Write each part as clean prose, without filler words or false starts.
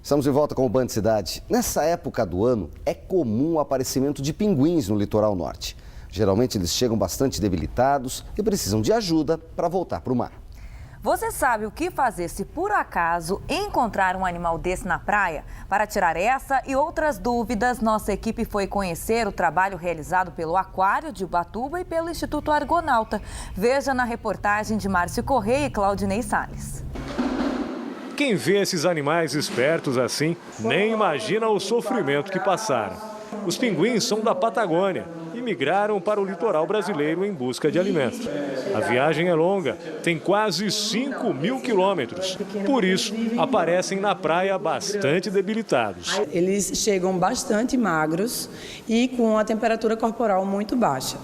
Estamos de volta com o Band Cidade. Nessa época do ano, é comum o aparecimento de pinguins no litoral norte. Geralmente eles chegam bastante debilitados e precisam de ajuda para voltar para o mar. Você sabe o que fazer se por acaso encontrar um animal desse na praia? Para tirar essa e outras dúvidas, nossa equipe foi conhecer o trabalho realizado pelo Aquário de Ubatuba e pelo Instituto Argonauta. Veja na reportagem de Márcio Correia e Claudinei Salles. Quem vê esses animais espertos assim, nem imagina o sofrimento que passaram. Os pinguins são da Patagônia e migraram para o litoral brasileiro em busca de alimento. A viagem é longa, tem quase 5.000 quilômetros. Por isso, aparecem na praia bastante debilitados. Eles chegam bastante magros e com a temperatura corporal muito baixa.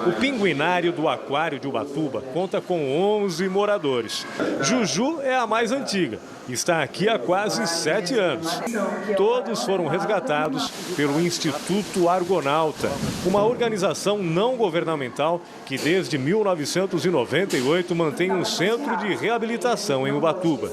O pinguinário do Aquário de Ubatuba conta com 11 moradores. Juju é a mais antiga. Está aqui há quase 7 anos. Todos foram resgatados pelo Instituto Argonauta, uma organização não governamental que desde 1998 mantém um centro de reabilitação em Ubatuba.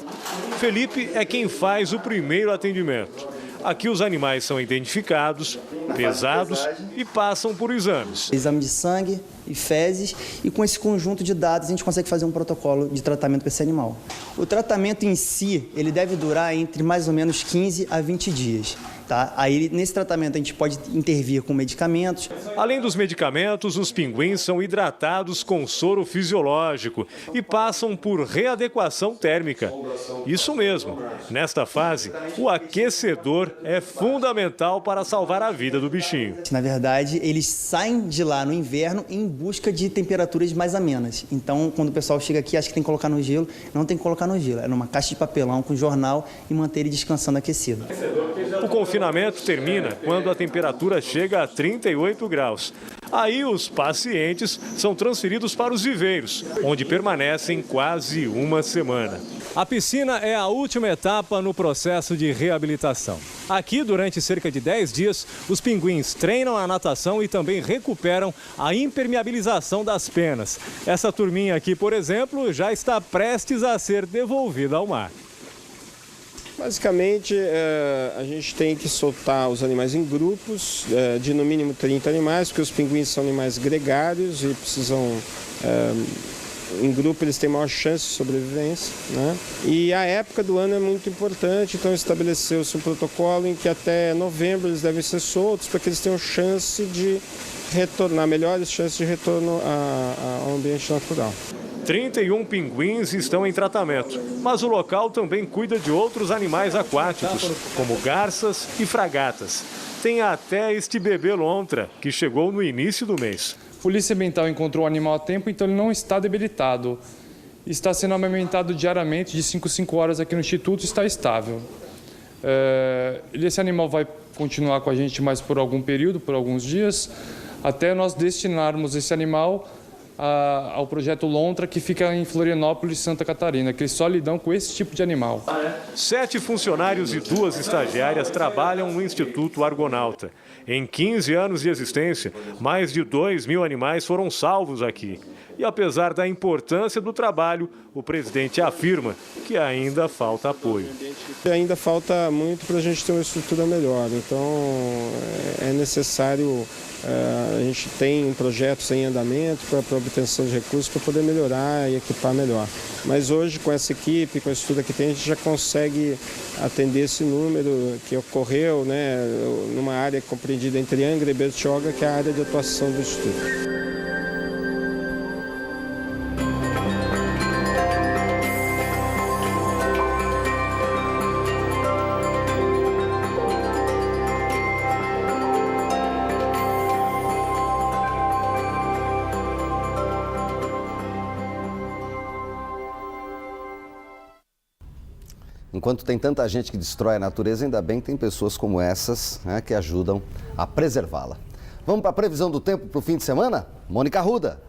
Felipe é quem faz o primeiro atendimento. Aqui os animais são identificados, pesados e passam por exames. Exame de sangue e fezes, e com esse conjunto de dados a gente consegue fazer um protocolo de tratamento para esse animal. O tratamento em si, ele deve durar entre mais ou menos 15 a 20 dias. Tá? Aí, nesse tratamento, a gente pode intervir com medicamentos. Além dos medicamentos, os pinguins são hidratados com soro fisiológico e passam por readequação térmica. Isso mesmo. Nesta fase, o aquecedor é fundamental para salvar a vida do bichinho. Na verdade, eles saem de lá no inverno em busca de temperaturas mais amenas. Então, quando o pessoal chega aqui, acha que tem que colocar no gelo. Não tem que colocar no gelo. É numa caixa de papelão com jornal e manter ele descansando aquecido. O confinamento termina quando a temperatura chega a 38 graus. Aí os pacientes são transferidos para os viveiros, onde permanecem quase uma semana. A piscina é a última etapa no processo de reabilitação. Aqui, durante cerca de 10 dias, os pinguins treinam a natação e também recuperam a impermeabilização das penas. Essa turminha aqui, por exemplo, já está prestes a ser devolvida ao mar. Basicamente, a gente tem que soltar os animais em grupos de no mínimo 30 animais, porque os pinguins são animais gregários e precisam, em grupo eles têm maior chance de sobrevivência, né? E a época do ano é muito importante, então estabeleceu-se um protocolo em que até novembro eles devem ser soltos para que eles tenham chance de retornar, melhores chances de retorno ao ambiente natural. 31 pinguins estão em tratamento, mas o local também cuida de outros animais aquáticos, como garças e fragatas. Tem até este bebê lontra, que chegou no início do mês. A Polícia Ambiental encontrou o animal a tempo, então ele não está debilitado. Está sendo amamentado diariamente, de 5 em 5 horas aqui no Instituto, está estável. Esse animal vai continuar com a gente mais por algum período, por alguns dias, até nós destinarmos esse animal ao projeto Lontra, que fica em Florianópolis, Santa Catarina, que eles só lidam com esse tipo de animal. 7 funcionários e 2 estagiárias trabalham no Instituto Argonauta. Em 15 anos de existência, mais de 2.000 animais foram salvos aqui. E apesar da importância do trabalho, o presidente afirma que ainda falta apoio. Ainda falta muito para a gente ter uma estrutura melhor, então é necessário, a gente tem projetos em andamento para obtenção de recursos para poder melhorar e equipar melhor. Mas hoje, com essa equipe, com a estrutura que tem, a gente já consegue atender esse número que ocorreu, né, numa área compreendida entre Angra e Bertioga, que é a área de atuação do Instituto. Enquanto tem tanta gente que destrói a natureza, ainda bem que tem pessoas como essas, né, que ajudam a preservá-la. Vamos para a previsão do tempo para o fim de semana? Mônica Arruda.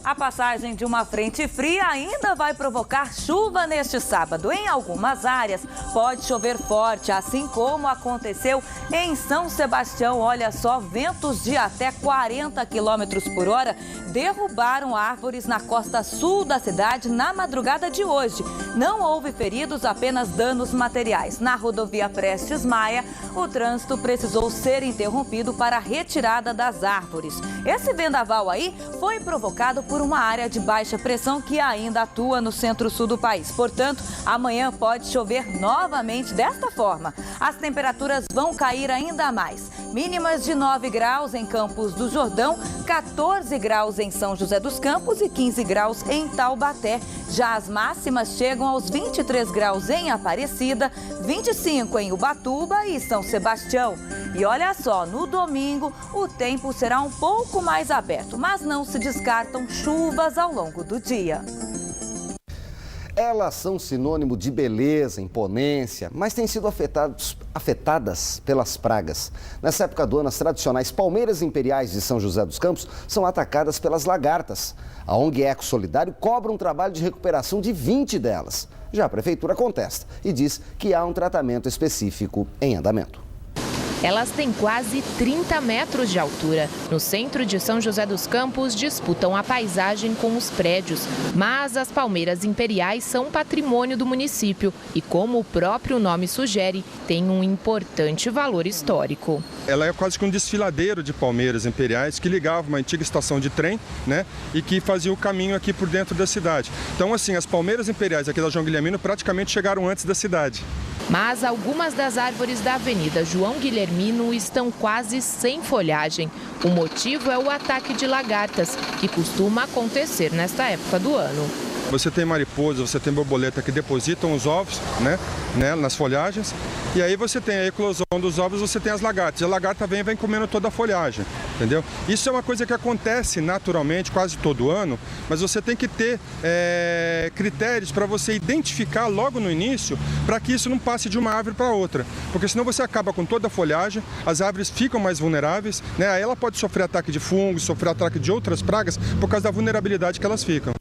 A passagem de uma frente fria ainda vai provocar chuva neste sábado. Em algumas áreas pode chover forte, assim como aconteceu em São Sebastião. Olha só, ventos de até 40 km por hora derrubaram árvores na costa sul da cidade na madrugada de hoje. Não houve feridos, apenas danos materiais. Na rodovia Prestes Maia, o trânsito precisou ser interrompido para a retirada das árvores. Esse vendaval aí foi provocado por uma área de baixa pressão que ainda atua no centro-sul do país. Portanto, amanhã pode chover novamente desta forma. As temperaturas vão cair ainda mais. Mínimas de 9 graus em Campos do Jordão, 14 graus em São José dos Campos e 15 graus em Taubaté. Já as máximas chegam aos 23 graus em Aparecida, 25 em Ubatuba e São Sebastião. E olha só, no domingo o tempo será um pouco mais aberto, mas não se descartam chuvas ao longo do dia. Elas são sinônimo de beleza, imponência, mas têm sido afetadas pelas pragas. Nessa época do ano, as tradicionais palmeiras imperiais de São José dos Campos são atacadas pelas lagartas. A ONG Eco Solidário cobra um trabalho de recuperação de 20 delas. Já a prefeitura contesta e diz que há um tratamento específico em andamento. Elas têm quase 30 metros de altura. No centro de São José dos Campos, disputam a paisagem com os prédios. Mas as palmeiras imperiais são patrimônio do município e, como o próprio nome sugere, tem um importante valor histórico. Ela é quase que um desfiladeiro de palmeiras imperiais que ligava uma antiga estação de trem, né, e que fazia o caminho aqui por dentro da cidade. Então, assim, as palmeiras imperiais aqui da João Guilhermino praticamente chegaram antes da cidade. Mas algumas das árvores da Avenida João Guilhermino estão quase sem folhagem. O motivo é o ataque de lagartas, que costuma acontecer nesta época do ano. Você tem mariposa, você tem borboleta que depositam os ovos, né, nas folhagens. E aí você tem a eclosão dos ovos, você tem as lagartas. E a lagarta vem comendo toda a folhagem, entendeu? Isso é uma coisa que acontece naturalmente quase todo ano, mas você tem que ter critérios para você identificar logo no início, para que isso não passe de uma árvore para outra. Porque senão você acaba com toda a folhagem, as árvores ficam mais vulneráveis, né? Aí ela pode sofrer ataque de fungos, sofrer ataque de outras pragas por causa da vulnerabilidade que elas ficam.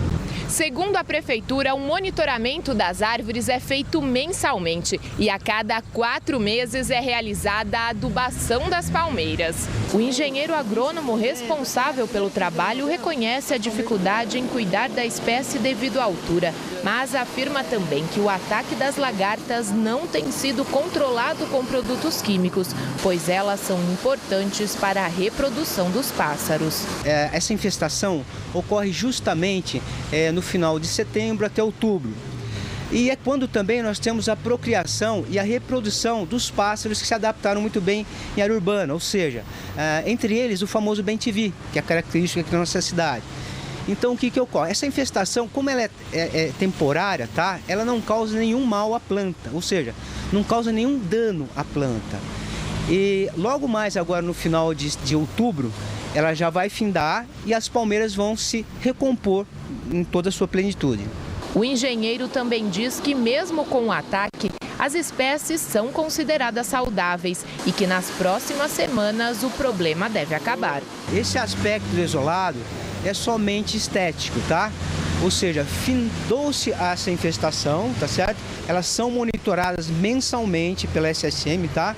Segundo a prefeitura, o monitoramento das árvores é feito mensalmente e a cada 4 meses é realizada a adubação das palmeiras. O engenheiro agrônomo responsável pelo trabalho reconhece a dificuldade em cuidar da espécie devido à altura, mas afirma também que o ataque das lagartas não tem sido controlado com produtos químicos, pois elas são importantes para a reprodução dos pássaros. Essa infestação ocorre justamente no final de setembro até outubro. E é quando também nós temos a procriação e a reprodução dos pássaros que se adaptaram muito bem em área urbana, ou seja, entre eles o famoso bem-te-vi, que é a característica aqui da nossa cidade. Então o que ocorre? Essa infestação, como ela é temporária, tá? Ela não causa nenhum mal à planta, ou seja, não causa nenhum dano à planta. E logo mais agora no final de outubro, ela já vai findar e as palmeiras vão se recompor em toda a sua plenitude. O engenheiro também diz que mesmo com o ataque, as espécies são consideradas saudáveis e que nas próximas semanas o problema deve acabar. Esse aspecto isolado é somente estético, tá? Ou seja, findou-se essa infestação, tá certo? Elas são monitoradas mensalmente pela SSM, tá?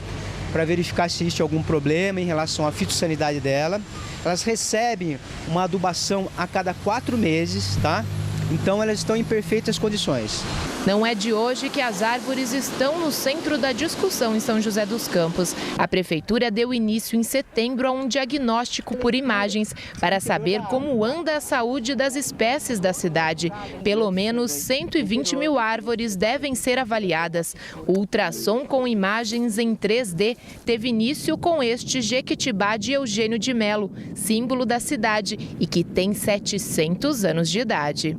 Para verificar se existe algum problema em relação à fitossanidade dela. Elas recebem uma adubação a cada 4 meses, tá? Então elas estão em perfeitas condições. Não é de hoje que as árvores estão no centro da discussão em São José dos Campos. A prefeitura deu início em setembro a um diagnóstico por imagens para saber como anda a saúde das espécies da cidade. Pelo menos 120 mil árvores devem ser avaliadas. O ultrassom com imagens em 3D teve início com este Jequitibá de Eugênio de Melo, símbolo da cidade e que tem 700 anos de idade.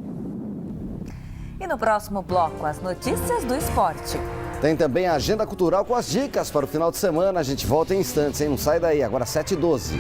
E no próximo bloco, as notícias do esporte. Tem também a agenda cultural com as dicas para o final de semana. A gente volta em instantes, hein? Não sai daí, agora 7h12.